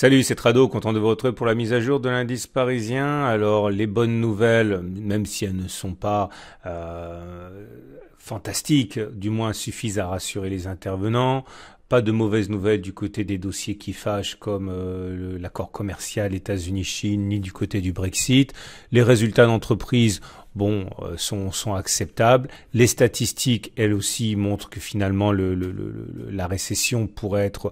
Salut, c'est Trado, content de vous retrouver pour la mise à jour de l'indice parisien. Alors, les bonnes nouvelles, même si elles ne sont pas fantastiques, du moins suffisent à rassurer les intervenants. Pas de mauvaises nouvelles du côté des dossiers qui fâchent comme l'accord commercial États-Unis-Chine, ni du côté du Brexit. Les résultats d'entreprise sont acceptables. Les statistiques, elles aussi, montrent que finalement la récession pourrait être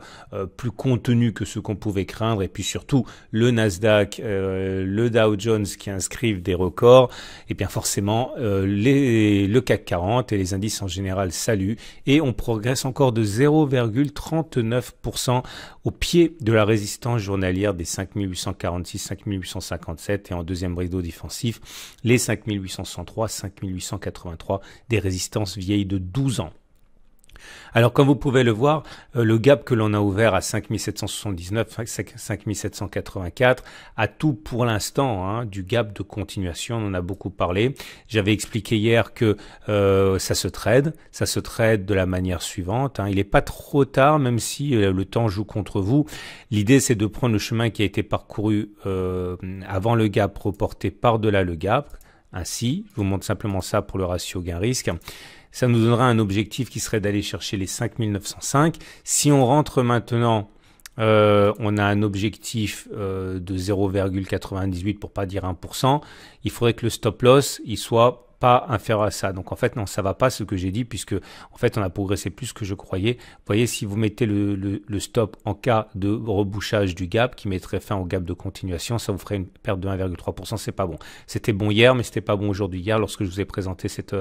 plus contenue que ce qu'on pouvait craindre. Et puis surtout, le Nasdaq, le Dow Jones qui inscrivent des records, et bien forcément, le CAC 40 et les indices en général saluent. Et on progresse encore de 0,39% au pied de la résistance journalière des 5846, 5857 et en deuxième rideau défensif, les 5863, 5883, des résistances vieilles de 12 ans. Alors, comme vous pouvez le voir, le gap que l'on a ouvert à 5779, 5784 a tout pour l'instant du gap de continuation. On en a beaucoup parlé. J'avais expliqué hier que ça se trade de la manière suivante. Il n'est pas trop tard, même si le temps joue contre vous. L'idée, c'est de prendre le chemin qui a été parcouru avant le gap, reporté par-delà le gap. Ainsi, je vous montre simplement ça pour le ratio gain-risque. Ça nous donnera un objectif qui serait d'aller chercher les 5905. Si on rentre maintenant, on a un objectif de 0,98 pour pas dire 1%. Il faudrait que le stop loss il soit pas inférieur à ça. Donc en fait, non, ça va pas ce que j'ai dit puisque en fait, on a progressé plus que je croyais. Vous voyez, si vous mettez le stop en cas de rebouchage du gap qui mettrait fin au gap de continuation, ça vous ferait une perte de 1,3%. C'est pas bon. C'était bon hier, mais c'était pas bon aujourd'hui. Hier, lorsque je vous ai présenté cette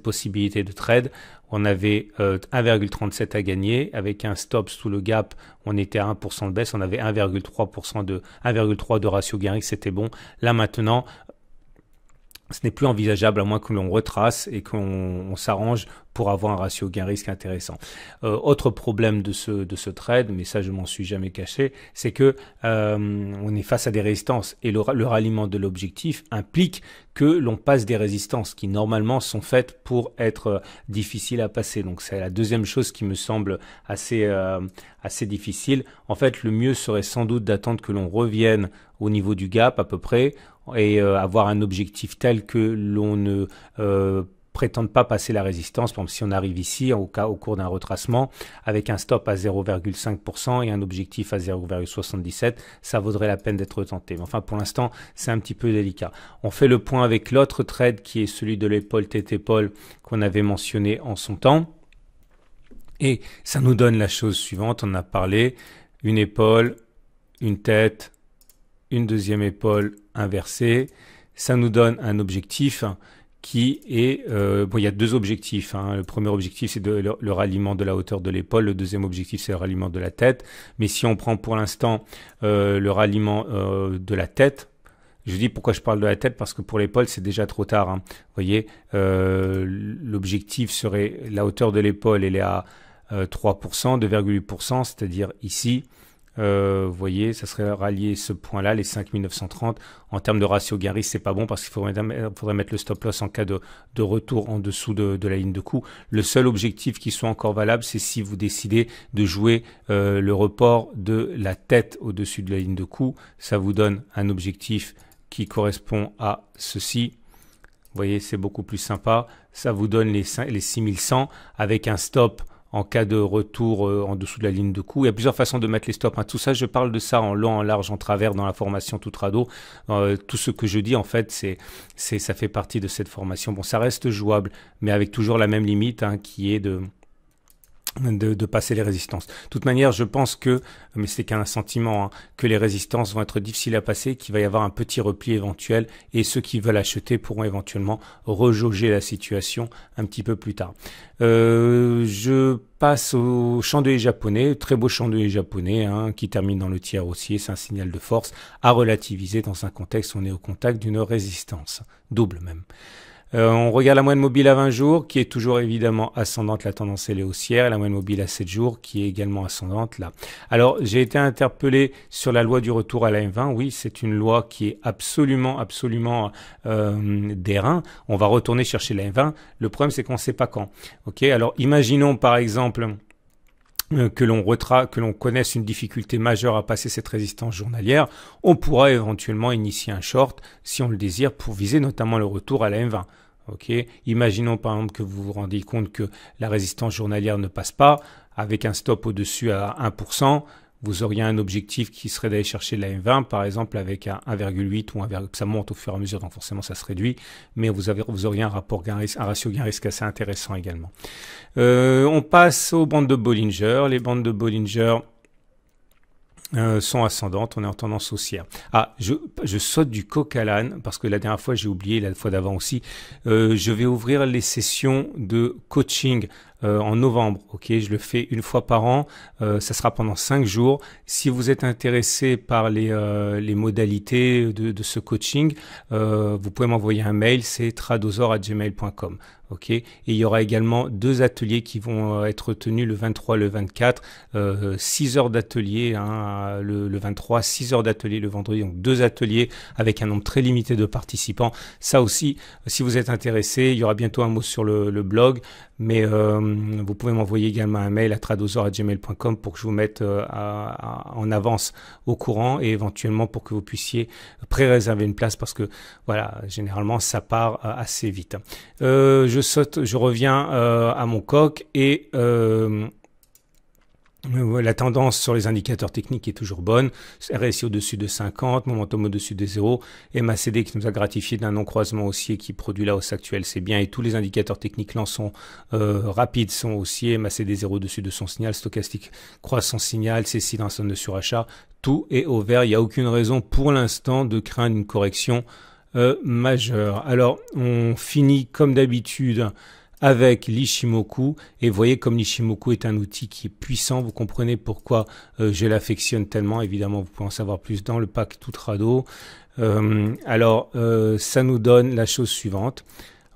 possibilité de trade, on avait 1,37 à gagner. Avec un stop sous le gap, on était à 1% de baisse. On avait 1,3 de ratio gain-risque. C'était bon. Là maintenant, ce n'est plus envisageable à moins que l'on retrace et qu'on s'arrange pour avoir un ratio gain-risque intéressant. Autre problème de ce trade, mais ça je m'en suis jamais caché, c'est que on est face à des résistances et le ralliement de l'objectif implique que l'on passe des résistances qui normalement sont faites pour être difficiles à passer. Donc c'est la deuxième chose qui me semble assez difficile. En fait, le mieux serait sans doute d'attendre que l'on revienne au niveau du gap à peu près et avoir un objectif tel que l'on ne prétende pas passer la résistance. Par exemple, si on arrive ici au cours d'un retracement avec un stop à 0,5% et un objectif à 0,77, ça vaudrait la peine d'être tenté. Mais enfin, pour l'instant, c'est un petit peu délicat. On fait le point avec l'autre trade qui est celui de l'épaule tête-épaule qu'on avait mentionné en son temps. Et ça nous donne la chose suivante. On en a parlé, une épaule, une tête, une deuxième épaule inversée. Ça nous donne un objectif qui est... il y a deux objectifs. Le premier objectif, c'est le ralliement de la hauteur de l'épaule. Le deuxième objectif, c'est le ralliement de la tête. Mais si on prend pour l'instant le ralliement de la tête, je dis pourquoi je parle de la tête, parce que pour l'épaule, c'est déjà trop tard. Vous voyez, l'objectif serait... La hauteur de l'épaule, elle est à 3%, 2,8%, c'est-à-dire ici... vous voyez, ça serait rallier ce point-là, les 5930. En termes de ratio gain-risque, c'est pas bon parce qu'il faudrait mettre le stop-loss en cas de retour en dessous de la ligne de coup. Le seul objectif qui soit encore valable, c'est si vous décidez de jouer le report de la tête au-dessus de la ligne de coup. Ça vous donne un objectif qui correspond à ceci. Vous voyez, c'est beaucoup plus sympa. Ça vous donne les 6100 avec un stop en cas de retour en dessous de la ligne de coup. Il y a plusieurs façons de mettre les stops. Tout ça, je parle de ça en long, en large, en travers dans la formation Tout Trado. Tout ce que je dis, en fait, ça fait partie de cette formation. Bon, ça reste jouable, mais avec toujours la même limite qui est de passer les résistances. De toute manière, je pense que, mais c'est qu'un sentiment, que les résistances vont être difficiles à passer, qu'il va y avoir un petit repli éventuel et ceux qui veulent acheter pourront éventuellement rejauger la situation un petit peu plus tard. Je passe au chandelier japonais, très beau chandelier japonais qui termine dans le tiers haussier, c'est un signal de force à relativiser dans un contexte où on est au contact d'une résistance, double même. On regarde la moyenne mobile à 20 jours qui est toujours évidemment ascendante, la tendance elle est haussière, et la moyenne mobile à 7 jours qui est également ascendante là. Alors j'ai été interpellé sur la loi du retour à la M20, oui c'est une loi qui est absolument d'airain, on va retourner chercher la M20, le problème c'est qu'on ne sait pas quand. Ok, alors imaginons par exemple que l'on connaisse une difficulté majeure à passer cette résistance journalière, on pourra éventuellement initier un short si on le désire pour viser notamment le retour à la M20. Okay. Imaginons par exemple que vous vous rendiez compte que la résistance journalière ne passe pas, avec un stop au-dessus à 1%, vous auriez un objectif qui serait d'aller chercher la M20, par exemple avec un 1,8 ou ça monte au fur et à mesure, donc forcément ça se réduit, mais vous auriez un ratio gain-risque assez intéressant également. On passe aux bandes de Bollinger. Les bandes de Bollinger sont ascendantes, on est en tendance haussière. Ah, je saute du coq à l'âne, parce que la dernière fois j'ai oublié, la fois d'avant aussi, je vais ouvrir les sessions de coaching en novembre, ok, je le fais une fois par an, ça sera pendant 5 jours. Si vous êtes intéressé par les modalités de ce coaching, vous pouvez m'envoyer un mail, c'est tradosor@gmail.com. ok. Et il y aura également 2 ateliers qui vont être tenus le 23 et le 24, 6 heures d'atelier le 23, 6 heures d'atelier le vendredi, donc 2 ateliers avec un nombre très limité de participants. Ça aussi, si vous êtes intéressé, il y aura bientôt un mot sur le blog, mais vous pouvez m'envoyer également un mail à tradosor@gmail.com pour que je vous mette en avance au courant et éventuellement pour que vous puissiez pré-réserver une place parce que voilà, généralement ça part assez vite. Je reviens à mon coq et la tendance sur les indicateurs techniques est toujours bonne. RSI au-dessus de 50, momentum au-dessus de 0, MACD qui nous a gratifié d'un non-croisement haussier qui produit la hausse actuelle, c'est bien. Et tous les indicateurs techniques là sont rapides, sont haussiers. MACD 0 au-dessus de son signal, stochastique croise son signal, CCI dans la zone de surachat. Tout est au vert. Il n'y a aucune raison pour l'instant de craindre une correction majeure. Alors, on finit comme d'habitude avec l'Ishimoku, et vous voyez comme l'Ishimoku est un outil qui est puissant, vous comprenez pourquoi je l'affectionne tellement. Évidemment, vous pouvez en savoir plus dans le pack tout trado. Ça nous donne la chose suivante.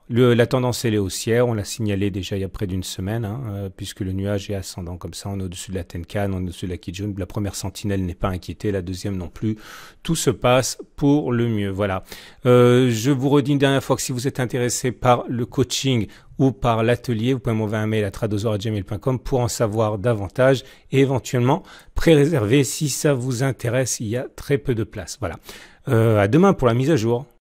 La tendance elle est haussière, on l'a signalé déjà il y a près d'une semaine, puisque le nuage est ascendant comme ça, on est au-dessus de la Tenkan, on est au-dessus de la Kijun, la première sentinelle n'est pas inquiétée, la deuxième non plus, tout se passe pour le mieux, voilà. Je vous redis une dernière fois que si vous êtes intéressé par le coaching ou par l'atelier, vous pouvez m'envoyer un mail à tradosor@gmail.com pour en savoir davantage et éventuellement pré-réserver si ça vous intéresse, il y a très peu de place, voilà. À demain pour la mise à jour.